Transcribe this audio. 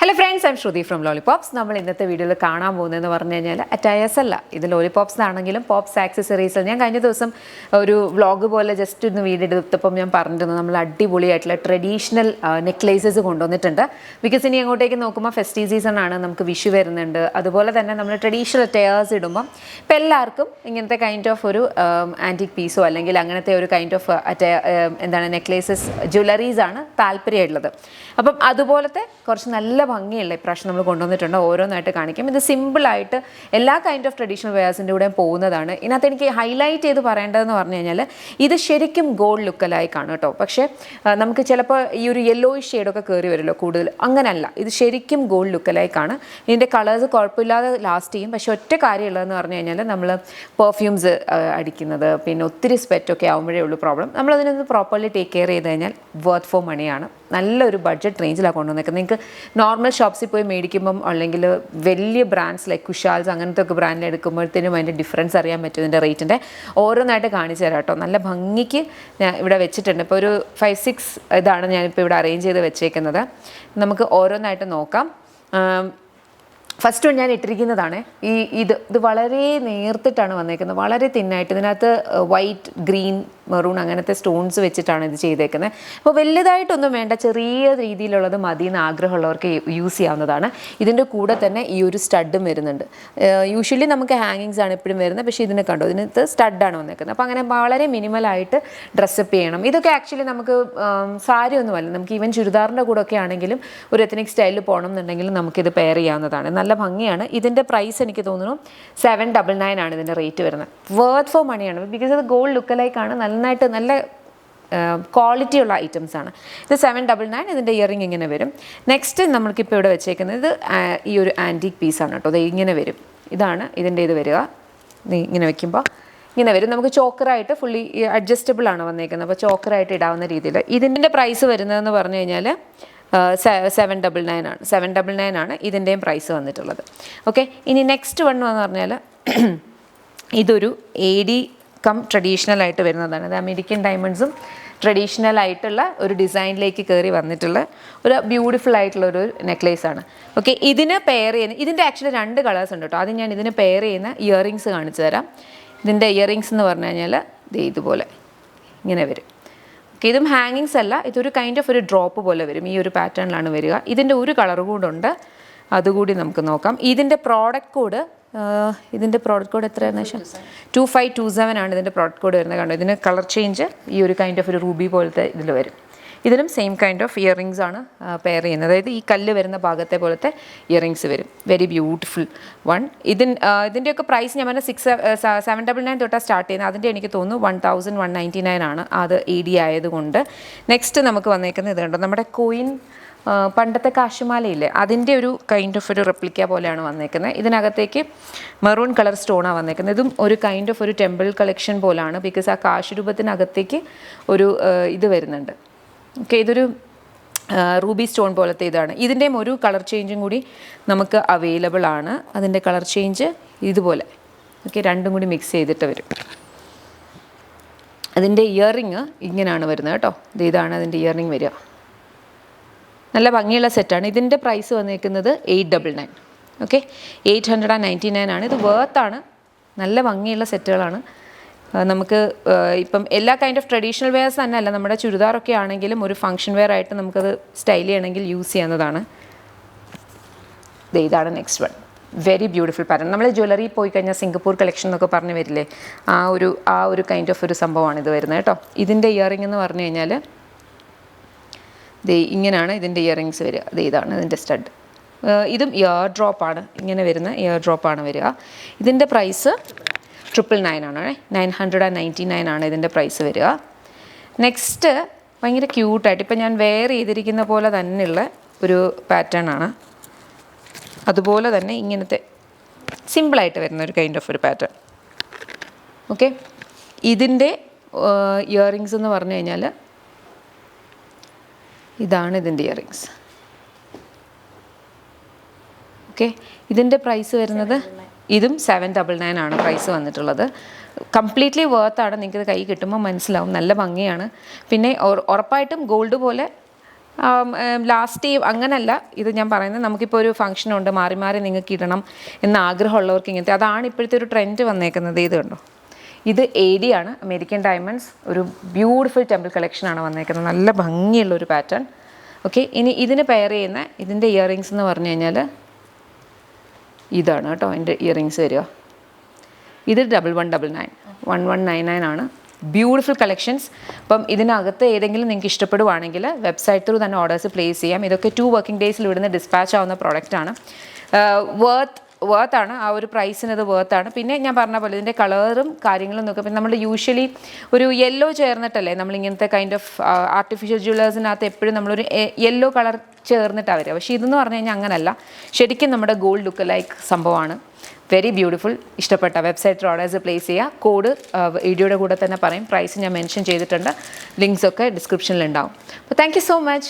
Hello friends, I'm Shruti from Lollipops. നമ്മൾ ഇന്നത്തെ വീഡിയോയിൽ കാണാൻ പോകുന്നതെന്ന് പറഞ്ഞു കഴിഞ്ഞാൽ അറ്റയേഴ്സ് അല്ല, ഇത് ലോലിപോപ്സ് ആണെങ്കിലും പോപ്സ് ആക്സസറീസ്. ഞാൻ കഴിഞ്ഞ ദിവസം ഒരു വ്ളോഗ് പോലെ ജസ്റ്റ് ഒന്ന് വീഡിയോ എടുത്തപ്പം ഞാൻ പറഞ്ഞിരുന്നു നമ്മൾ അടിപൊളിയായിട്ടുള്ള ട്രഡീഷണൽ നെക്ലേസസ് കൊണ്ടുവന്നിട്ടുണ്ട്. ബിക്കോസ് ഇനി അങ്ങോട്ടേക്ക് നോക്കുമ്പോൾ ഫെസ്റ്റീവ് സീസൺ ആണ്, നമുക്ക് വിഷു വരുന്നുണ്ട്. അതുപോലെ തന്നെ നമ്മൾ ട്രഡീഷണൽ അറ്റയേഴ്സ് ഇടുമ്പം ഇപ്പം എല്ലാവർക്കും ഇങ്ങനത്തെ കൈൻഡ് ഓഫ് ഒരു ആൻറ്റിക് പീസോ അല്ലെങ്കിൽ അങ്ങനത്തെ ഒരു കൈൻഡ് ഓഫ് നെക്ലേസസ് ജ്വല്ലറീസ് ആണ് താല്പര്യമുള്ളത്. അപ്പം അതുപോലത്തെ കുറച്ച് നല്ല ഭംഗിയുള്ള ഇപ്രാവശ്യം നമ്മൾ കൊണ്ടുവന്നിട്ടുണ്ട്. ഓരോന്നായിട്ട് കാണിക്കും. ഇത് സിമ്പിളായിട്ട് എല്ലാ കൈൻഡ് ഓഫ് ട്രഡീഷണൽ വെയേഴ്സിൻ്റെ കൂടെ പോകുന്നതാണ്. ഇതിനകത്ത് എനിക്ക് ഹൈലൈറ്റ് ചെയ്ത് പറയേണ്ടതെന്ന് പറഞ്ഞു കഴിഞ്ഞാൽ ഇത് ശരിക്കും ഗോൾഡ് ലുക്കലായി കാണും കേട്ടോ. പക്ഷേ നമുക്ക് ചിലപ്പോൾ ഈ ഒരു യെല്ലോയിഷ് ഷെയ്ഡൊക്കെ കയറി വരുമല്ലോ കൂടുതൽ, അങ്ങനല്ല. ഇത് ശരിക്കും ഗോൾഡ് ലുക്കലായി കാണും. ഇതിൻ്റെ കളേഴ്സ് കുഴപ്പമില്ലാതെ ലാസ്റ്റ് ചെയ്യും. പക്ഷേ ഒറ്റ കാര്യമുള്ളതെന്ന് പറഞ്ഞു കഴിഞ്ഞാൽ നമ്മൾ പെർഫ്യൂംസ് അടിക്കുന്നത് പിന്നെ ഒത്തിരി സ്വെറ്റൊക്കെ ആകുമ്പോഴേ ഉള്ളൂ പ്രോബ്ലം. നമ്മളതിനൊന്ന് പ്രോപ്പർലി ടേക്ക് കെയർ ചെയ്ത് കഴിഞ്ഞാൽ വർത്ത് ഫോർ മണിയാണ്. നല്ലൊരു ബഡ്ജറ്റ് റേഞ്ചിലാണ് കൊണ്ടുവന്നേക്കുന്നത്. നിങ്ങൾക്ക് നോർമൽ ഷോപ്സിൽ പോയി മേടിക്കുമ്പം അല്ലെങ്കിൽ വലിയ ബ്രാൻഡ്സ് ലൈക്ക് കുഷാൽസ് അങ്ങനത്തെ ഒക്കെ ബ്രാൻഡിൽ എടുക്കുമ്പോഴത്തേനും അതിൻ്റെ ഡിഫറൻസ് അറിയാൻ പറ്റും. ഇതിൻ്റെ റേറ്റിൻ്റെ ഓരോന്നായിട്ട് കാണിച്ചു തരാം കേട്ടോ. നല്ല ഭംഗിക്ക് ഞാൻ ഇവിടെ വെച്ചിട്ടുണ്ട്. ഇപ്പോൾ ഒരു 5-6 ഇതാണ് ഞാനിപ്പോൾ ഇവിടെ അറേഞ്ച് ചെയ്ത് വെച്ചേക്കുന്നത്. നമുക്ക് ഓരോന്നായിട്ട് നോക്കാം. ഫസ്റ്റ് ഞാൻ ഇട്ടിരിക്കുന്നതാണ് ഇത് വളരെ നേർത്തിട്ടാണ് വന്നേക്കുന്നത്, വളരെ തിന്നായിട്ട്. ഇതിനകത്ത് വൈറ്റ്, ഗ്രീൻ, മെറൂൺ അങ്ങനത്തെ സ്റ്റോൺസ് വെച്ചിട്ടാണ് ഇത് ചെയ്തേക്കുന്നത്. അപ്പോൾ വലുതായിട്ടൊന്നും വേണ്ട, ചെറിയ രീതിയിലുള്ളത് മതി എന്ന് ആഗ്രഹമുള്ളവർക്ക് യൂസ് ചെയ്യാവുന്നതാണ്. ഇതിൻ്റെ കൂടെ തന്നെ ഈ ഒരു സ്റ്റഡും വരുന്നുണ്ട്. യൂഷ്വലി നമുക്ക് ഹാങ്ങിങ്സ് ആണ് എപ്പോഴും വരുന്നത്, പക്ഷേ ഇതിനെ കണ്ടോ, ഇതിനകത്ത് സ്റ്റഡാണ് വന്നേക്കുന്നത്. അപ്പോൾ അങ്ങനെ വളരെ മിനിമലായിട്ട് ഡ്രസ്സപ്പ് ചെയ്യണം. ഇതൊക്കെ ആക്ച്വലി നമുക്ക് സാരി ഒന്നുമല്ല, നമുക്ക് ഈവൻ ചുരിദാറിൻ്റെ കൂടെ ഒക്കെ ആണെങ്കിലും ഒരു എത്നിക് സ്റ്റൈലിൽ പോകണം എന്നുണ്ടെങ്കിലും നമുക്കിത് പെയർ ചെയ്യാവുന്നതാണ്. നല്ല ഭംഗിയാണ്. ഇതിൻ്റെ പ്രൈസ് എനിക്ക് തോന്നുന്നു 799 ആണ് ഇതിൻ്റെ റേറ്റ് വരുന്നത്. വർത്ത് ഫോർ മണിയാണ്. ബിക്കോസ് ഇത് ഗോൾഡ് ലുക്കലൈക്കാണ്, നന്നായിട്ട് നല്ല ക്വാളിറ്റിയുള്ള ഐറ്റംസാണ്. ഇത് 799. ഇതിൻ്റെ ഇയറിംഗ് ഇങ്ങനെ വരും. നെക്സ്റ്റ് നമ്മൾക്കിപ്പോൾ ഇവിടെ വെച്ചേക്കുന്നത് ഇത് ഈ ഒരു ആൻറ്റീക് പീസാണ് കേട്ടോ. ഇത് ഇങ്ങനെ വരും. ഇതാണ് ഇതിൻ്റെ ഇത് വരിക. ഇങ്ങനെ വെക്കുമ്പോൾ ഇങ്ങനെ വരും. നമുക്ക് ചോക്കറായിട്ട് ഫുള്ളി അഡ്ജസ്റ്റബിൾ ആണ് വന്നേക്കുന്നത്. അപ്പോൾ ചോക്കറായിട്ട് ഇടാവുന്ന രീതിയിൽ. ഇതിൻ്റെ പ്രൈസ് വരുന്നതെന്ന് പറഞ്ഞു കഴിഞ്ഞാൽ 799 ആണ്. 799 ആണ് ഇതിൻ്റെയും പ്രൈസ് വന്നിട്ടുള്ളത്. ഓക്കെ, ഇനി നെക്സ്റ്റ് വൺ എന്ന് പറഞ്ഞാൽ ഇതൊരു AD കം ട്രഡീഷണൽ ആയിട്ട് വരുന്നതാണ്. ഇത് അമേരിക്കൻ ഡയമണ്ട്സും ട്രഡീഷണൽ ആയിട്ടുള്ള ഒരു ഡിസൈനിലേക്ക് കയറി വന്നിട്ടുള്ള ഒരു ബ്യൂട്ടിഫുൾ ആയിട്ടുള്ള ഒരു നെക്ലേസാണ്. ഓക്കെ, ഇതിന് പെയർ ചെയ്യുന്ന ഇതിൻ്റെ ആക്ച്വലി 2 കളേഴ്സ് ഉണ്ട് കേട്ടോ. ആദ്യം ഞാൻ ഇതിന് പെയർ ചെയ്യുന്ന ഇയറിങ്സ് കാണിച്ചു തരാം. ഇതിൻ്റെ ഇയറിങ്സ് എന്ന് പറഞ്ഞു കഴിഞ്ഞാൽ ഇതുപോലെ ഇങ്ങനെ വരും. ഓക്കെ, ഇതും ഹാങ്ങിങ്സ് അല്ല, ഇതൊരു കൈൻഡ് ഓഫ് ഒരു ഡ്രോപ്പ് പോലെ വരും. ഈ ഒരു പാറ്റേണിലാണ് വരിക. ഇതിൻ്റെ ഒരു കളർ കൂടുണ്ട്, അതുകൂടി നമുക്ക് നോക്കാം. ഇതിൻ്റെ പ്രോഡക്റ്റ് കോഡ് എത്രയാണ്? 2527 ആണ് ഇതിൻ്റെ പ്രോഡക്റ്റ് കോഡ് വരുന്നത്. കണ്ടോ, ഇതിന് കളർ ചേഞ്ച് ഈ ഒരു കൈൻഡ് ഓഫ് ഒരു റൂബി പോലത്തെ ഇതിൽ വരും. ഇതിലും സെയിം കൈൻഡ് ഓഫ് ഇയറിങ്സ് ആണ് പെയർ ചെയ്യുന്നത്. അതായത് ഈ കല്ല് വരുന്ന ഭാഗത്തെ പോലത്തെ ഇയറിങ്സ് വരും. Very beautiful one. ഇതിൻ്റെയൊക്കെ പ്രൈസ് ഞാൻ പറഞ്ഞാൽ 799 തൊട്ടാണ് സ്റ്റാർട്ട് ചെയ്യുന്നത്. അതിൻ്റെ എനിക്ക് തോന്നുന്നു 1199 ആണ്, അത് AD ആയതുകൊണ്ട്. നെക്സ്റ്റ് നമുക്ക് വന്നേക്കുന്നത് ഇത് കണ്ടോ, നമ്മുടെ കോയിൻ പണ്ടത്തെ കാശുമാലയില്ലേ, അതിൻ്റെ ഒരു കൈൻഡ് ഓഫ് ഒരു റെപ്ലിക്ക പോലെയാണ് വന്നേക്കുന്നത്. ഇതിനകത്തേക്ക് മെറൂൺ കളർ സ്റ്റോണാണ് വന്നേക്കുന്നത്. ഇതും ഒരു കൈൻഡ് ഓഫ് ഒരു ടെമ്പിൾ കളക്ഷൻ പോലാണ്. ബിക്കോസ് ആ കാശ് രൂപത്തിനകത്തേക്ക് ഒരു ഇത് വരുന്നുണ്ട്. ഓക്കെ, ഇതൊരു റൂബി സ്റ്റോൺ പോലത്തെ ഇതാണ്. ഇതിൻ്റെയും ഒരു കളർ ചേഞ്ചും കൂടി നമുക്ക് അവൈലബിൾ ആണ്. അതിൻ്റെ കളർ ചേഞ്ച് ഇതുപോലെ. ഓക്കെ, രണ്ടും കൂടി മിക്സ് ചെയ്തിട്ട് വരും. അതിൻ്റെ ഇയറിങ് ഇങ്ങനെയാണ് വരുന്നത് കേട്ടോ. ഇതാണ് അതിൻ്റെ ഇയറിങ് വരിക. നല്ല ഭംഗിയുള്ള സെറ്റാണ്. ഇതിൻ്റെ പ്രൈസ് വന്നിരിക്കുന്നത് 899. ഓക്കെ, 899 ആണ്. ഇത് വേർത്താണ്. നല്ല ഭംഗിയുള്ള സെറ്റുകളാണ്. നമുക്ക് ഇപ്പം എല്ലാ കൈൻഡ് ഓഫ് ട്രഡീഷണൽ വെയേഴ്സ് തന്നെ അല്ല, നമ്മുടെ ചുരിദാറൊക്കെ ആണെങ്കിലും ഒരു ഫംഗ്ഷൻ വെയർ ആയിട്ട് നമുക്കത് സ്റ്റൈൽ ചെയ്യണമെങ്കിൽ യൂസ് ചെയ്യാവുന്നതാണ്. ഇതാണ് next one. Very beautiful pattern. നമ്മൾ ജ്വല്ലറി പോയി കഴിഞ്ഞാൽ സിംഗപ്പൂർ കളക്ഷൻ എന്നൊക്കെ പറഞ്ഞ് വരില്ലേ, ആ ഒരു കൈൻഡ് ഓഫ് ഒരു സംഭവമാണ് ഇത് വരുന്നത് കേട്ടോ. ഇതിൻ്റെ ഇയറിംഗ് എന്ന് പറഞ്ഞു കഴിഞ്ഞാൽ ഇങ്ങനെയാണ് ഇതിൻ്റെ ഇയറിങ്സ് വരിക. ഇതാണ് ഇതിൻ്റെ സ്റ്റഡ്. ഇതും ഇയർ ഡ്രോപ്പാണ്, ഇങ്ങനെ വരുന്ന ഇയർ ഡ്രോപ്പാണ് വരിക. ഇതിൻ്റെ പ്രൈസ് 999 ആണ്. 999 ആണ് ഇതിൻ്റെ പ്രൈസ് വരിക. നെക്സ്റ്റ് ഭയങ്കര ക്യൂട്ടായിട്ട് ഇപ്പം ഞാൻ വെയർ ചെയ്തിരിക്കുന്ന പോലെ തന്നെയുള്ള ഒരു പാറ്റേൺ ആണ്. അതുപോലെ തന്നെ ഇങ്ങനത്തെ സിമ്പിളായിട്ട് വരുന്ന ഒരു കൈൻഡ് ഓഫ് ഒരു പാറ്റേൺ. ഓക്കെ, ഇതിൻ്റെ ഇയറിങ്സ് എന്ന് പറഞ്ഞു കഴിഞ്ഞാൽ ഇതാണ് ഇതിൻ്റെ ഇയറിങ്സ്. ഓക്കെ, ഇതിൻ്റെ പ്രൈസ് വരുന്നത് ഇതും 799 ആണ് പ്രൈസ് വന്നിട്ടുള്ളത്. കംപ്ലീറ്റ്ലി വേർത്താണ്. നിങ്ങൾക്കിത് കൈ കിട്ടുമ്പോൾ മനസ്സിലാവും, നല്ല ഭംഗിയാണ്. പിന്നെ ഉറപ്പായിട്ടും ഗോൾഡ് പോലെ ലാസ്റ്റ് അങ്ങനല്ല ഇത് ഞാൻ പറയുന്നത്. നമുക്കിപ്പോൾ ഒരു ഫംഗ്ഷനുണ്ട്, മാറി മാറി നിങ്ങൾക്ക് ഇടണം എന്ന് ആഗ്രഹമുള്ളവർക്ക് ഇങ്ങനത്തെ, അതാണ് ഇപ്പോഴത്തെ ഒരു ട്രെൻഡ് വന്നേക്കുന്നത്. ഇത് കണ്ടോ, ഇത് AD ആണ്, അമേരിക്കൻ ഡയമണ്ട്സ്. ഒരു ബ്യൂട്ടിഫുൾ ടെമ്പിൾ കളക്ഷനാണ് വന്നേക്കുന്നത്, നല്ല ഭംഗിയുള്ളൊരു പാറ്റേൺ. ഓക്കെ, ഇനി ഇതിന് പെയർ ചെയ്യുന്ന ഇതിൻ്റെ ഇയറിങ്സ് എന്ന് പറഞ്ഞു കഴിഞ്ഞാൽ ഇതാണ് കേട്ടോ എൻ്റെ ഇയറിങ്സ് വരിക. ഇത് 1199, 1199 ആണ്. Beautiful collections. അപ്പം ഇതിനകത്ത് ഏതെങ്കിലും നിങ്ങൾക്ക് ഇഷ്ടപ്പെടുവാണെങ്കിൽ വെബ്സൈറ്റ് ത്രൂ തന്നെ ഓർഡേഴ്സ് പ്ലേസ് ചെയ്യാം. ഇതൊക്കെ 2 വർക്കിംഗ് ഡേയ്സിൽ ഇവിടുന്ന് ഡിസ്പാച്ച് ആവുന്ന പ്രോഡക്റ്റാണ്. വേർത്താണ്, ആ ഒരു പ്രൈസിന് ഇത് വേർത്താണ്. പിന്നെ ഞാൻ പറഞ്ഞ പോലെ ഇതിൻ്റെ കളറും കാര്യങ്ങളും നോക്കുക. പിന്നെ നമ്മൾ യൂഷ്വലി ഒരു യെല്ലോ ചേർന്നിട്ടല്ലേ നമ്മളിങ്ങനത്തെ കൈൻഡ് ഓഫ് ആർട്ടിഫിഷ്യൽ ജ്വല്ലേഴ്സിനകത്ത് എപ്പോഴും നമ്മളൊരു യെല്ലോ കളർ ചേർന്നിട്ടാണ് വരിക. പക്ഷേ ഇതെന്ന് പറഞ്ഞു കഴിഞ്ഞാൽ അങ്ങനല്ല, ശരിക്കും നമ്മുടെ ഗോൾഡ് ലുക്ക് ലൈക്ക് സംഭവമാണ്. Very beautiful. ഇഷ്ടപ്പെട്ട വെബ്സൈറ്റിൽ ഓർഡേഴ്സ് പ്ലേസ് ചെയ്യുക. കോഡ് വീഡിയോയുടെ കൂടെ തന്നെ പറയും. പ്രൈസ് ഞാൻ മെൻഷൻ ചെയ്തിട്ടുണ്ട്. ലിങ്ക്സ് ഒക്കെ ഡിസ്ക്രിപ്ഷനിൽ ഉണ്ടാവും. അപ്പോൾ താങ്ക് യു സോ മച്ച്.